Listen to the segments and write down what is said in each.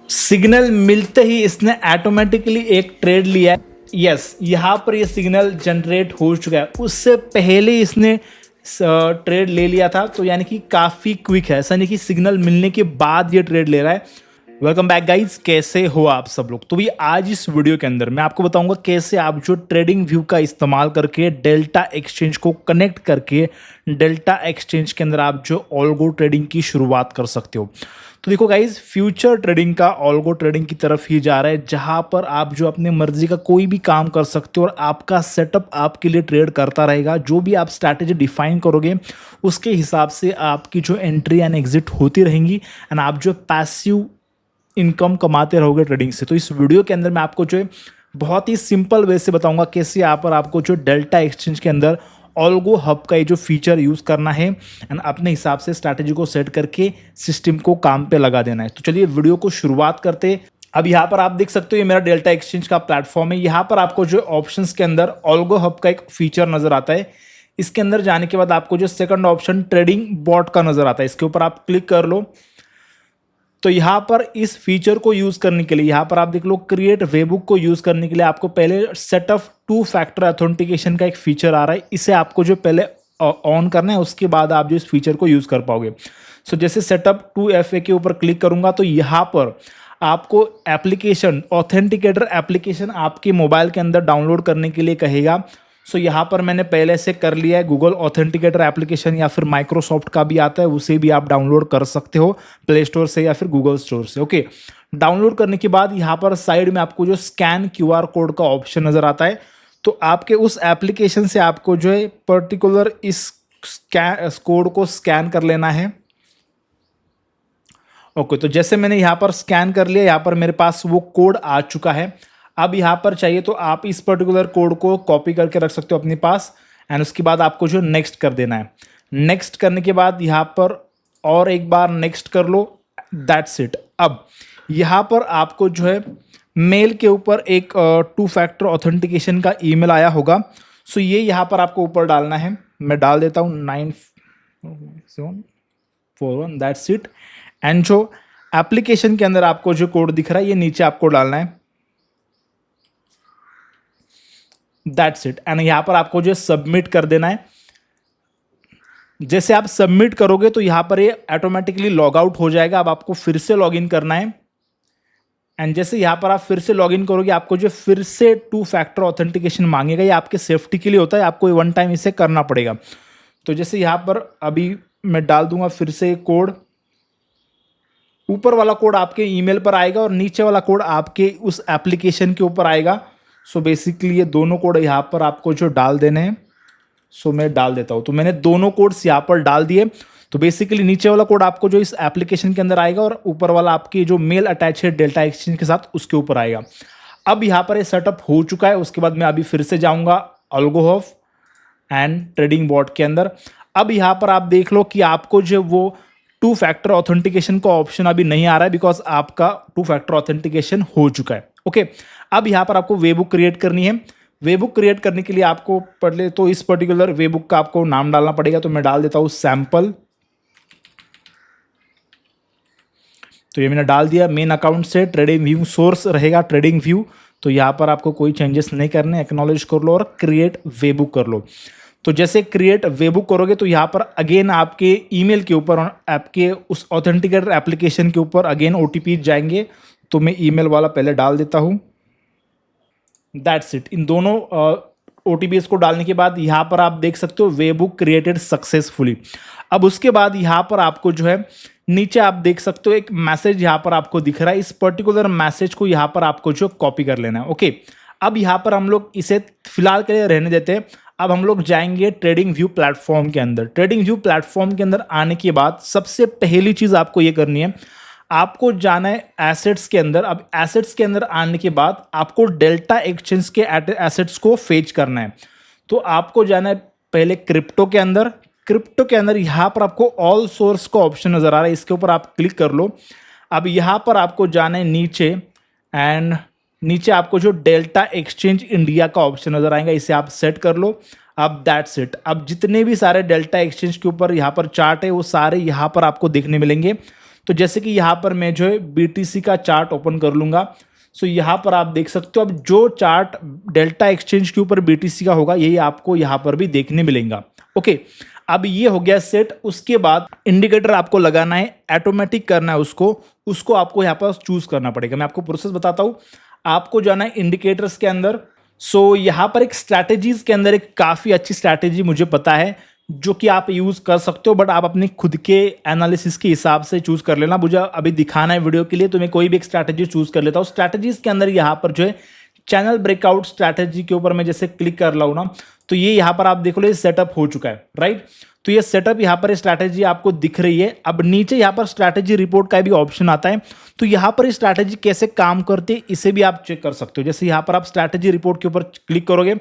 Signal मिलते ही इसने automatically एक ट्रेड लिया है। यस, यहाँ पर ये सिग्नल जनरेट हो चुका है, उससे पहले इसने ट्रेड ले लिया था। तो यानी कि काफ़ी क्विक है, ऐसा नहीं कि सिग्नल मिलने के बाद ये ट्रेड ले रहा है। वेलकम बैक गाइज, कैसे हो आप सब लोग। तो भी आज इस वीडियो के अंदर मैं आपको बताऊंगा कैसे आप जो ट्रेडिंग व्यू का इस्तेमाल करके डेल्टा एक्सचेंज को कनेक्ट करके डेल्टा एक्सचेंज के अंदर आप जो ऑल्गो ट्रेडिंग की शुरुआत कर सकते हो। तो देखो गाइज, फ्यूचर ट्रेडिंग का ऑल्गो ट्रेडिंग की तरफ ही जा रहा है, जहां पर आप जो अपनी मर्जी का कोई भी काम कर सकते हो और आपका सेटअप आपके लिए ट्रेड करता रहेगा। जो भी आप स्ट्रैटेजी डिफाइन करोगे उसके हिसाब से आपकी जो एंट्री एंड एग्जिट होती रहेंगी एंड आप जो पैसिव इनकम कमाते रहोगे ट्रेडिंग से। तो इस वीडियो के अंदर मैं आपको जो है बहुत ही सिंपल वे से बताऊंगा कैसे यहाँ पर आपको जो डेल्टा एक्सचेंज के अंदर ऑल्गो हब का ये जो फीचर यूज़ करना है एंड अपने हिसाब से स्ट्रैटेजी को सेट करके सिस्टम को काम पे लगा देना है। तो चलिए वीडियो को शुरुआत करते हैं। अब यहाँ पर आप देख सकते हो ये मेरा डेल्टा एक्सचेंज का प्लेटफॉर्म है। यहाँ पर आपको जो ऑप्शंस के अंदर ऑल्गो हब का एक फीचर नजर आता है। इसके अंदर जाने के बाद आपको जो सेकंड ऑप्शन ट्रेडिंग बॉट का नजर आता है, इसके ऊपर आप क्लिक कर लो। तो यहाँ पर इस फीचर को यूज़ करने के लिए यहाँ पर आप देख लो क्रिएट वेबुक को यूज़ करने के लिए आपको पहले सेटअप 2 फैक्टर ऑथेंटिकेशन का एक फीचर आ रहा है, इसे आपको जो पहले ऑन करना है, उसके बाद आप जो इस फीचर को यूज़ कर पाओगे। सो जैसे सेटअप 2FA के ऊपर क्लिक करूँगा तो यहाँ पर आपको एप्लीकेशन ऑथेंटिकेटर एप्लीकेशन आपके मोबाइल के अंदर डाउनलोड करने के लिए कहेगा। सो यहाँ पर मैंने पहले से कर लिया है। गूगल ऑथेंटिकेटर एप्लीकेशन या फिर माइक्रोसॉफ्ट का भी आता है, उसे भी आप डाउनलोड कर सकते हो प्ले स्टोर से या फिर गूगल स्टोर से। ओके, डाउनलोड करने के बाद यहाँ पर साइड में आपको जो स्कैन QR कोड का ऑप्शन नज़र आता है। तो आपके उस एप्लीकेशन से आपको जो है पर्टिकुलर इस कोड को स्कैन कर लेना है। ओके, तो जैसे मैंने यहाँ पर स्कैन कर लिया, यहाँ पर मेरे पास वो कोड आ चुका है। अब यहाँ पर चाहिए तो आप इस पर्टिकुलर कोड को कॉपी करके रख सकते हो अपने पास एंड उसके बाद आपको जो नेक्स्ट कर देना है। नेक्स्ट करने के बाद यहाँ पर और एक बार नेक्स्ट कर लो, दैट्स इट। अब यहाँ पर आपको जो है मेल के ऊपर एक 2 फैक्टर ऑथेंटिकेशन का ईमेल आया होगा। सो ये यहाँ पर आपको ऊपर डालना है। मैं डाल देता हूँ 9741, दैट्स इट। एंड जो एप्लीकेशन के अंदर आपको जो कोड दिख रहा है ये नीचे आपको डालना है, दैट्स इट। एंड यहाँ पर आपको जो सबमिट कर देना है। जैसे आप सबमिट करोगे तो यहाँ पर ये ऑटोमेटिकली लॉग आउट हो जाएगा। अब आपको फिर से लॉग इन करना है एंड जैसे यहाँ पर आप फिर से लॉग इन करोगे आपको जो फिर से 2 फैक्टर ऑथेंटिकेशन मांगेगा। ये आपके सेफ्टी के लिए होता है, आपको 1 टाइम इसे करना पड़ेगा। तो जैसे यहाँ पर अभी मैं डाल दूंगा फिर से कोड, ऊपर वाला कोड आपके ईमेल पर आएगा और नीचे वाला कोड आपके उस एप्लीकेशन के ऊपर आएगा। सो बेसिकली ये दोनों कोड यहाँ पर आपको जो डाल देने हैं। सो मैं डाल देता हूँ। तो मैंने दोनों कोड्स यहाँ पर डाल दिए। तो बेसिकली नीचे वाला कोड आपको जो इस एप्लीकेशन के अंदर आएगा और ऊपर वाला आपकी जो मेल अटैच है डेल्टा एक्सचेंज के साथ उसके ऊपर आएगा। अब यहाँ पर ये सेटअप हो चुका है। उसके बाद मैं अभी फिर से जाऊँगा ऑल्गो हब एंड ट्रेडिंग बॉट के अंदर। अब यहाँ पर आप देख लो कि आपको जो वो 2 फैक्टर ऑथेंटिकेशन का ऑप्शन अभी नहीं आ रहा है, बिकॉज आपका 2 फैक्टर ऑथेंटिकेशन हो चुका है। ओके, अब यहाँ पर आपको वेबुक क्रिएट करनी है। वेबुक क्रिएट करने के लिए आपको पहले तो इस पर्टिकुलर वेबुक का आपको नाम डालना पड़ेगा। तो मैं डाल देता हूँ सैंपल। तो ये मैंने डाल दिया। मेन अकाउंट से ट्रेडिंग व्यू सोर्स रहेगा ट्रेडिंग व्यू। तो यहाँ पर आपको कोई चेंजेस नहीं करने, एक्नॉलेज कर लो और क्रिएट वेबुक कर लो। तो जैसे क्रिएट वेबुक करोगे तो यहाँ पर अगेन आपके ईमेल के ऊपर आपके उस ऑथेंटिकेटर एप्लीकेशन के ऊपर अगेन OTP जाएंगे। तो मैं ईमेल वाला पहले डाल देता हूँ, दैट्स इट। इन दोनों OTPs को डालने के बाद यहाँ पर आप देख सकते हो वेबुक क्रिएटेड सक्सेसफुली। अब उसके बाद यहाँ पर आपको जो है नीचे आप देख सकते हो एक मैसेज यहाँ पर आपको दिख रहा है। इस पर्टिकुलर मैसेज को यहाँ पर आपको जो कॉपी कर लेना है। ओके, अब यहाँ पर हम लोग इसे फिलहाल के लिए रहने देते हैं। अब हम लोग जाएंगे ट्रेडिंग व्यू प्लेटफॉर्म के अंदर। ट्रेडिंग व्यू प्लेटफॉर्म के अंदर आने के बाद सबसे पहली चीज़ आपको ये करनी है, आपको जाना है एसेट्स के अंदर। अब एसेट्स के अंदर आने के बाद आपको डेल्टा एक्सचेंज के एसेट्स को फेच करना है। तो आपको जाना है पहले क्रिप्टो के अंदर। क्रिप्टो के अंदर यहाँ पर आपको ऑल सोर्स का ऑप्शन नज़र आ रहा है, इसके ऊपर आप क्लिक कर लो। अब यहाँ पर आपको जाना है नीचे एंड नीचे आपको जो डेल्टा एक्सचेंज इंडिया का ऑप्शन नज़र आएगा, इसे आप सेट कर लो। अब दैट्स इट। अब जितने भी सारे डेल्टा एक्सचेंज के ऊपर यहाँ पर चार्ट है वो सारे यहाँ पर आपको देखने मिलेंगे। तो जैसे कि यहाँ पर मैं जो है BTC का चार्ट ओपन कर लूंगा। सो यहाँ पर आप देख सकते हो अब जो चार्ट डेल्टा एक्सचेंज के ऊपर BTC का होगा यही आपको यहाँ पर भी देखने मिलेगा। ओके, अब ये हो गया सेट। उसके बाद इंडिकेटर आपको लगाना है, ऑटोमेटिक करना है उसको आपको यहाँ पर चूज करना पड़ेगा। मैं आपको प्रोसेस बताता हूँ। आपको जाना है इंडिकेटर्स के अंदर। सो यहाँ पर एक स्ट्रैटेजीज के अंदर एक काफ़ी अच्छी स्ट्रैटेजी मुझे पता है जो कि आप यूज़ कर सकते हो, बट आप अपने खुद के एनालिसिस के हिसाब से चूज़ कर लेना। मुझे अभी दिखाना है वीडियो के लिए तो मैं कोई भी एक स्ट्रैटेजी चूज़ कर लेता हूँ। स्ट्रैटेजीज के अंदर यहाँ पर जो है चैनल ब्रेकआउट स्ट्रैटेजी के ऊपर मैं जैसे क्लिक कर रहा हूँ ना, तो ये यहाँ पर आप देखो ये सेटअप हो चुका है, राइट। तो ये सेटअप यहाँ पर स्ट्रैटेजी आपको दिख रही है। अब नीचे यहाँ पर स्ट्रैटेजी रिपोर्ट का भी ऑप्शन आता है, तो यहाँ पर स्ट्रैटेजी कैसे काम करती है इसे भी आप चेक कर सकते हो। जैसे यहाँ पर आप स्ट्रैटेजी रिपोर्ट के ऊपर क्लिक करोगे,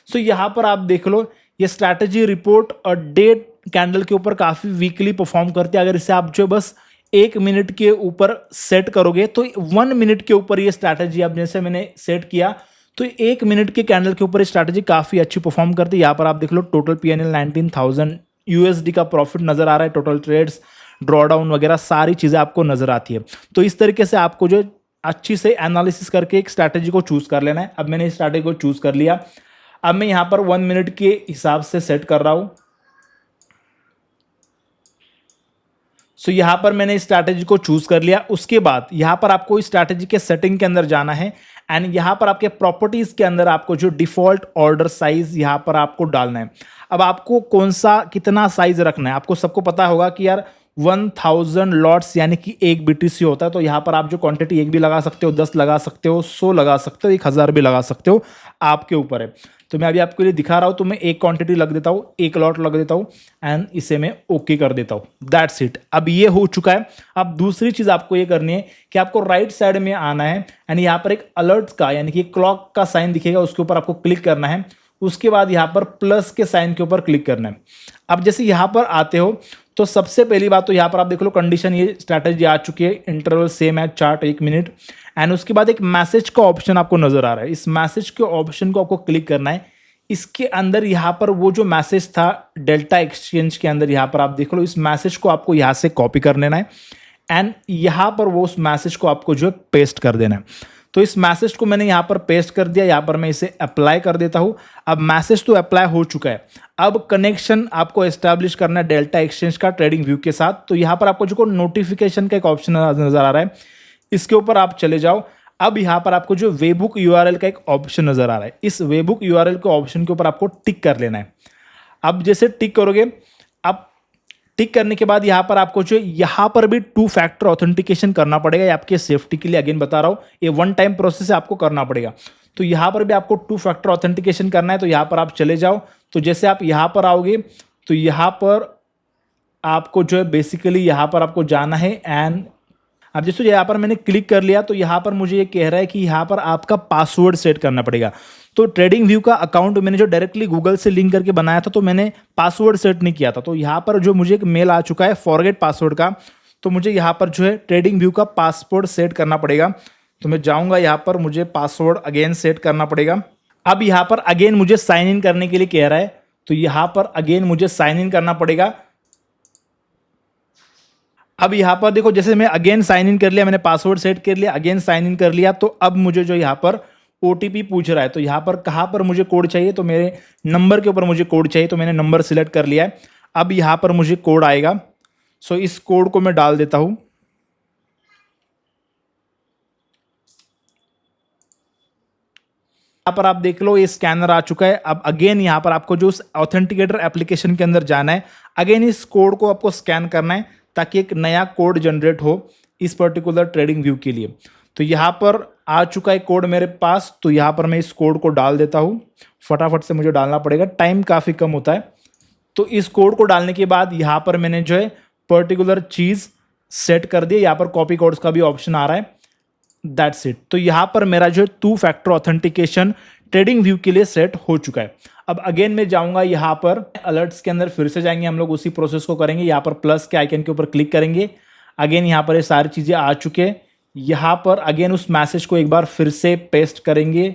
सो यहाँ पर आप देख लो ये स्ट्रैटेजी रिपोर्ट और डे कैंडल के ऊपर काफ़ी वीकली परफॉर्म करती है। अगर इसे आप जो बस 1 मिनट के ऊपर सेट करोगे तो 1 मिनट के ऊपर ये स्ट्रैटेजी, अब जैसे मैंने सेट किया तो 1 मिनट के कैंडल के ऊपर स्ट्रैटेजी काफ़ी अच्छी परफॉर्म करती है। यहाँ पर आप देख लो टोटल PNL 19,000 USD का प्रॉफिट नज़र आ रहा है, टोटल ट्रेड्स, ड्रॉडाउन वगैरह सारी चीज़ें आपको नज़र आती है। तो इस तरीके से आपको जो अच्छी से एनालिसिस करके एक स्ट्रैटेजी को चूज़ कर लेना है। अब मैंने इस स्ट्रैटेजी को चूज़ कर लिया। अब मैं यहाँ पर 1 मिनट के हिसाब से सेट कर रहा हूँ। सो यहाँ पर मैंने इस स्ट्रैटेजी को चूज कर लिया। उसके बाद यहाँ पर आपको इस स्ट्रैटेजी के सेटिंग के अंदर जाना है एंड यहाँ पर आपके प्रॉपर्टीज के अंदर आपको जो डिफॉल्ट ऑर्डर साइज यहाँ पर आपको डालना है। अब आपको कौन सा कितना साइज रखना है, आपको सबको पता होगा कि यार 1000 लॉट्स यानी कि 1 BTC होता है। तो यहाँ पर आप जो क्वांटिटी 1 भी लगा सकते हो, 10 लगा सकते हो, 100 लगा सकते हो, 1000 भी लगा सकते हो, आपके ऊपर है। तो मैं अभी आपके लिए दिखा रहा हूँ, तो मैं एक क्वांटिटी लग देता हूँ, 1 लॉट लग देता हूँ एंड इसे मैं ओके कर देता हूँ। That's it. अब ये हो चुका है। अब दूसरी चीज़ आपको ये करनी है कि आपको राइट साइड में आना है एंड यहाँ पर एक अलर्ट का यानी कि क्लॉक का साइन दिखेगा, उसके ऊपर आपको क्लिक करना है। उसके बाद यहाँ पर प्लस के साइन के ऊपर क्लिक करना है। अब जैसे यहाँ पर आते हो तो सबसे पहली बात तो यहाँ पर आप देख लो कंडीशन, ये स्ट्रैटेजी आ चुकी है, इंटरवल सेम है, चार्ट 1 मिनट एंड उसके बाद एक मैसेज का ऑप्शन आपको नजर आ रहा है। इस मैसेज के ऑप्शन को आपको क्लिक करना है। इसके अंदर यहाँ पर वो जो मैसेज था डेल्टा एक्सचेंज के अंदर, यहाँ पर आप देख लो इस मैसेज को आपको यहाँ से कॉपी कर लेना है एंड यहाँ पर वो उस मैसेज को आपको जो है पेस्ट कर देना है। तो इस मैसेज को मैंने यहाँ पर पेस्ट कर दिया। यहाँ पर मैं इसे अप्लाई कर देता हूँ। अब मैसेज तो अप्लाई हो चुका है। अब कनेक्शन आपको एस्टैब्लिश करना है डेल्टा एक्सचेंज का ट्रेडिंग व्यू के साथ। तो यहाँ पर आपको जो नोटिफिकेशन का एक ऑप्शन नजर आ रहा है, इसके ऊपर आप चले जाओ। अब यहाँ पर आपको जो वेबुक URL का एक ऑप्शन नजर आ रहा है, इस वेबुक URL के ऑप्शन के ऊपर आपको टिक कर लेना है। अब जैसे टिक करोगे, अब टिक करने के बाद यहाँ पर आपको जो यहाँ पर भी 2 फैक्टर ऑथेंटिकेशन करना पड़ेगा। ये आपके सेफ्टी के लिए अगेन बता रहा हूँ, ये 1 टाइम प्रोसेस है, आपको करना पड़ेगा। तो यहाँ पर भी आपको 2 फैक्टर ऑथेंटिकेशन करना है। तो यहाँ पर आप चले जाओ। तो जैसे आप यहाँ पर आओगे तो यहाँ पर आपको जो है बेसिकली यहाँ पर आपको जाना है एंड अब जैसे यहाँ पर मैंने क्लिक कर लिया तो यहाँ पर मुझे ये कह रहा है कि यहाँ पर आपका पासवर्ड सेट करना पड़ेगा। तो ट्रेडिंग व्यू का अकाउंट मैंने जो डायरेक्टली गूगल से लिंक करके बनाया था, तो मैंने पासवर्ड सेट नहीं किया था। तो यहाँ पर जो मुझे एक मेल आ चुका है फॉरगेट पासवर्ड का, तो मुझे यहाँ पर जो है ट्रेडिंग व्यू का पासवर्ड सेट करना पड़ेगा। तो मैं जाऊँगा यहाँ पर, मुझे पासवर्ड अगेन सेट करना पड़ेगा। अब यहाँ पर अगेन मुझे साइन इन करने के लिए कह रहा है, तो यहाँ पर अगेन मुझे साइन इन करना पड़ेगा। अब यहाँ पर देखो जैसे मैं अगेन साइन इन कर लिया, मैंने पासवर्ड सेट कर लिया, अगेन साइन इन कर लिया। तो अब मुझे जो यहाँ पर OTP पूछ रहा है, तो यहाँ पर कहाँ पर मुझे कोड चाहिए, तो मेरे नंबर के ऊपर मुझे कोड चाहिए। तो मैंने नंबर सिलेक्ट कर लिया है। अब यहाँ पर मुझे कोड आएगा, सो इस कोड को मैं डाल देता हूँ। यहाँ पर आप देख लो ये स्कैनर आ चुका है। अब अगेन यहाँ पर आपको जो उस ऑथेंटिकेटर एप्लीकेशन के अंदर जाना है, अगेन इस कोड को आपको स्कैन करना है ताकि एक नया कोड जनरेट हो इस पर्टिकुलर ट्रेडिंग व्यू के लिए। तो यहाँ पर आ चुका है कोड मेरे पास, तो यहाँ पर मैं इस कोड को डाल देता हूँ। फटाफट से मुझे डालना पड़ेगा, टाइम काफ़ी कम होता है। तो इस कोड को डालने के बाद यहाँ पर मैंने जो है पर्टिकुलर चीज़ सेट कर दी। यहाँ पर कॉपी कोड्स का भी ऑप्शन आ रहा है। That's it. तो यहाँ पर मेरा जो है 2 फैक्टर ऑथेंटिकेशन ट्रेडिंग व्यू के लिए सेट हो चुका है। अब अगेन मैं जाऊंगा यहाँ पर अलर्ट्स के अंदर, फिर से जाएंगे हम लोग, उसी प्रोसेस को करेंगे। यहाँ पर प्लस के आइकन के ऊपर क्लिक करेंगे। अगेन यहाँ पर ये सारी चीज़ें आ चुके हैं। यहाँ पर अगेन उस मैसेज को एक बार फिर से पेस्ट करेंगे।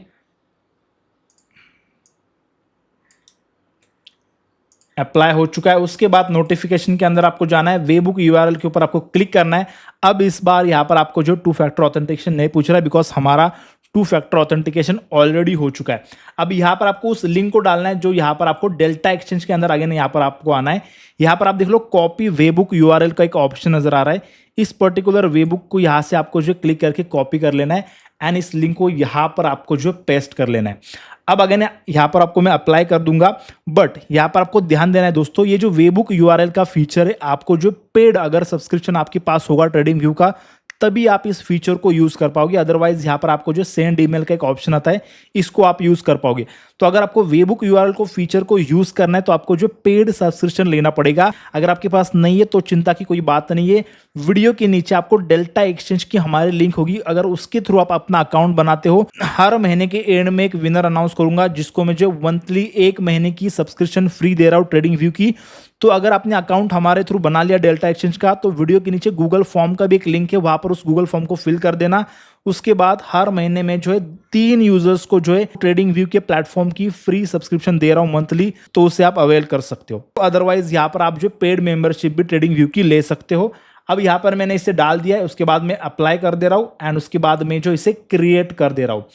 अप्लाई हो चुका है। उसके बाद नोटिफिकेशन के अंदर आपको जाना है, वेबुक यूआरएल के ऊपर आपको क्लिक करना है। अब इस बार यहाँ पर आपको जो 2 फैक्टर ऑथेंटिकेशन नहीं पूछ रहा है, बिकॉज हमारा 2 फैक्टर ऑथेंटिकेशन ऑलरेडी हो चुका है। अब यहाँ पर आपको उस लिंक को डालना है जो यहाँ पर आपको डेल्टा एक्सचेंज के अंदर, अगेन यहाँ पर आपको आना है। यहाँ पर आप देख लो कॉपी वेबुक यूआरएल का एक ऑप्शन नजर आ रहा है। इस पर्टिकुलर वेबुक को यहाँ से आपको जो क्लिक करके कॉपी कर लेना है एंड इस लिंक को यहाँ पर आपको जो पेस्ट कर लेना है। अब अगेन यहाँ पर आपको मैं अप्लाई कर दूंगा, बट यहाँ पर आपको ध्यान देना है दोस्तों, ये जो वेबुक यूआरएल का फीचर है, आपको जो पेड अगर सब्सक्रिप्शन आपके पास होगा ट्रेडिंग व्यू का, तभी आप इस फीचर को यूज कर पाओगे। अदरवाइज यहाँ पर आपको जो सेंड ईमेल का एक ऑप्शन आता है, इसको आप यूज कर पाओगे। तो अगर आपको वेबुक यूआरएल को फीचर को यूज करना है तो आपको जो पेड सब्सक्रिप्शन लेना पड़ेगा। अगर आपके पास नहीं है तो चिंता की कोई बात नहीं है। वीडियो के नीचे आपको डेल्टा एक्सचेंज की हमारी लिंक होगी, अगर उसके थ्रू आप अपना अकाउंट बनाते हो, हर महीने के एंड में एक विनर अनाउंस करूंगा जिसको मैं जो मंथली 1 महीने की सब्सक्रिप्शन फ्री दे रहा हूँ ट्रेडिंग व्यू की। तो अगर आपने अकाउंट हमारे थ्रू बना लिया डेल्टा एक्सचेंज का, तो वीडियो के नीचे गूगल फॉर्म का भी एक लिंक है, वहां पर उस गूगल फॉर्म को फिल कर देना। उसके बाद हर महीने में जो है 3 यूजर्स को जो है ट्रेडिंग व्यू के प्लेटफॉर्म की फ्री सब्सक्रिप्शन दे रहा हूं मंथली, तो उसे आप अवेल कर सकते हो। अदरवाइज यहाँ पर आप जो पेड मेंबरशिप भी ट्रेडिंग व्यू की ले सकते हो। अब यहाँ पर मैंने इसे डाल दिया है, उसके बाद मैं अप्लाई कर दे रहा हूँ एंड उसके बाद मैं जो इसे क्रिएट कर दे रहा हूँ।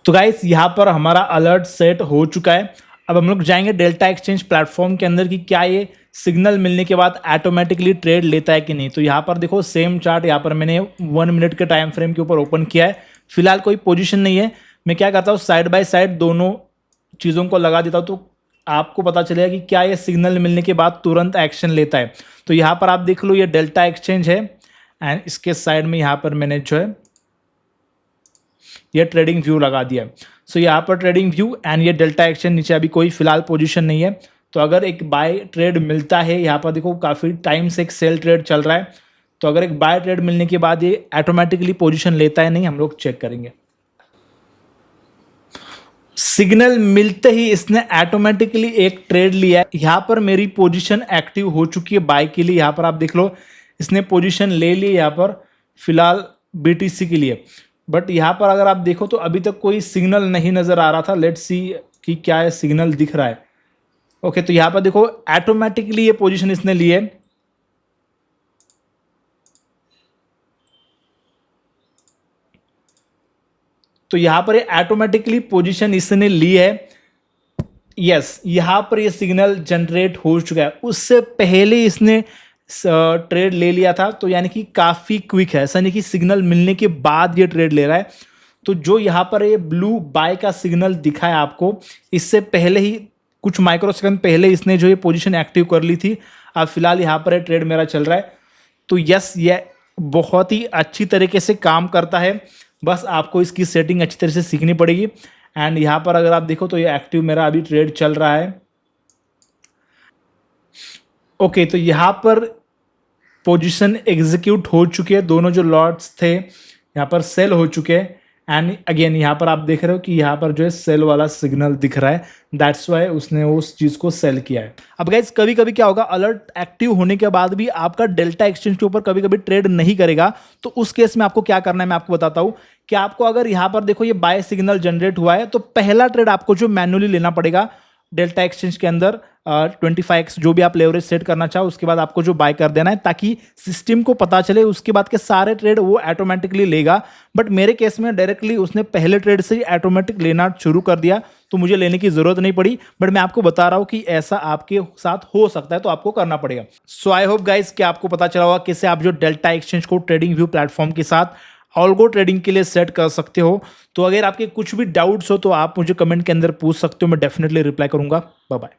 तो गाइस यहाँ पर हमारा अलर्ट सेट हो चुका है। अब हम लोग जाएंगे डेल्टा एक्सचेंज प्लेटफॉर्म के अंदर कि क्या ये सिग्नल मिलने के बाद ऑटोमेटिकली ट्रेड लेता है कि नहीं। तो यहाँ पर देखो सेम चार्ट यहाँ पर मैंने 1 मिनट के टाइम फ्रेम के ऊपर ओपन किया है। फिलहाल कोई पोजीशन नहीं है। मैं क्या करता हूँ, साइड बाय साइड दोनों चीज़ों को लगा देता हूँ, तो आपको पता चलेगा कि क्या ये सिग्नल मिलने के बाद तुरंत एक्शन लेता है। तो यहाँ पर आप देख लो ये डेल्टा एक्सचेंज है एंड इसके साइड में यहाँ पर मैंने जो है ये ट्रेडिंग व्यू लगा दिया है। सो यहाँ पर ट्रेडिंग व्यू एंड ये डेल्टा एक्सचेंज, नीचे अभी कोई फिलहाल पोजीशन नहीं है। तो अगर एक बाय ट्रेड मिलता है, यहाँ पर देखो काफ़ी टाइम से एक सेल ट्रेड चल रहा है, तो अगर एक बाय ट्रेड मिलने के बाद ये ऑटोमेटिकली पोजीशन लेता है नहीं, हम लोग चेक करेंगे। सिग्नल मिलते ही इसने ऑटोमेटिकली एक ट्रेड लिया है। यहाँ पर मेरी पोजीशन एक्टिव हो चुकी है बाय के लिए। यहाँ पर आप देख लो इसने पोजीशन ले ली यहाँ पर फिलहाल BTC के लिए। बट यहाँ पर अगर आप देखो तो अभी तक कोई सिग्नल नहीं नजर आ रहा था। लेट्स सी कि क्या है सिग्नल दिख रहा है। ओके, तो यहाँ पर देखो ऑटोमेटिकली ये पोजीशन इसने ली है। तो यहाँ पर ये ऑटोमेटिकली पोजीशन इसने ली है। यस, यहाँ पर ये सिग्नल जनरेट हो चुका है। उससे पहले इसने ट्रेड ले लिया था, तो यानी कि काफ़ी क्विक है। ऐसा नहीं कि सिग्नल मिलने के बाद ये ट्रेड ले रहा है। तो जो यहाँ पर ये ब्लू बाय का सिग्नल दिखा है आपको, इससे पहले ही कुछ माइक्रो सेकंड पहले इसने जो ये पोजीशन एक्टिव कर ली थी। अब फिलहाल यहाँ पर ये ट्रेड मेरा चल रहा है। तो यस, ये बहुत ही अच्छी तरीके से काम करता है। बस आपको इसकी सेटिंग अच्छी तरह से सीखनी पड़ेगी। एंड यहाँ पर अगर आप देखो तो ये एक्टिव मेरा अभी ट्रेड चल रहा है। ओके, तो यहाँ पर पोजीशन एग्जीक्यूट हो चुके हैं। दोनों जो लॉट्स थे यहाँ पर सेल हो चुके हैं। एंड अगेन यहाँ पर आप देख रहे हो कि यहाँ पर जो है सेल वाला सिग्नल दिख रहा है। दैट्स वाई उसने उस चीज़ को सेल किया है। अब गाइस कभी कभी क्या होगा, अलर्ट एक्टिव होने के बाद भी आपका डेल्टा एक्सचेंज के ऊपर कभी कभी ट्रेड नहीं करेगा। तो उस केस में आपको क्या करना है मैं आपको बताता हूँ कि आपको अगर यहाँ पर देखो ये बाय सिग्नल जनरेट हुआ है, तो पहला ट्रेड आपको जो मैन्युअली लेना पड़ेगा डेल्टा एक्सचेंज के अंदर 25x जो भी आप लेवरेज सेट करना चाहो, उसके बाद आपको जो बाय कर देना है ताकि सिस्टम को पता चले। उसके बाद के सारे ट्रेड वो ऑटोमेटिकली लेगा। बट मेरे केस में डायरेक्टली उसने पहले ट्रेड से ही ऑटोमेटिक लेना शुरू कर दिया, तो मुझे लेने की जरूरत नहीं पड़ी। बट मैं आपको बता रहा हूँ कि ऐसा आपके साथ हो सकता है, तो आपको करना पड़ेगा। सो आई होप गाइस कि आपको पता चला होगा कैसे आप जो डेल्टा एक्सचेंज को ट्रेडिंग व्यू प्लेटफॉर्म के साथ ऑल्गो ट्रेडिंग के लिए सेट कर सकते हो। तो अगर आपके कुछ भी डाउट्स हो तो आप मुझे कमेंट के अंदर पूछ सकते हो, मैं डेफिनेटली रिप्लाई करूंगा। Bye bye.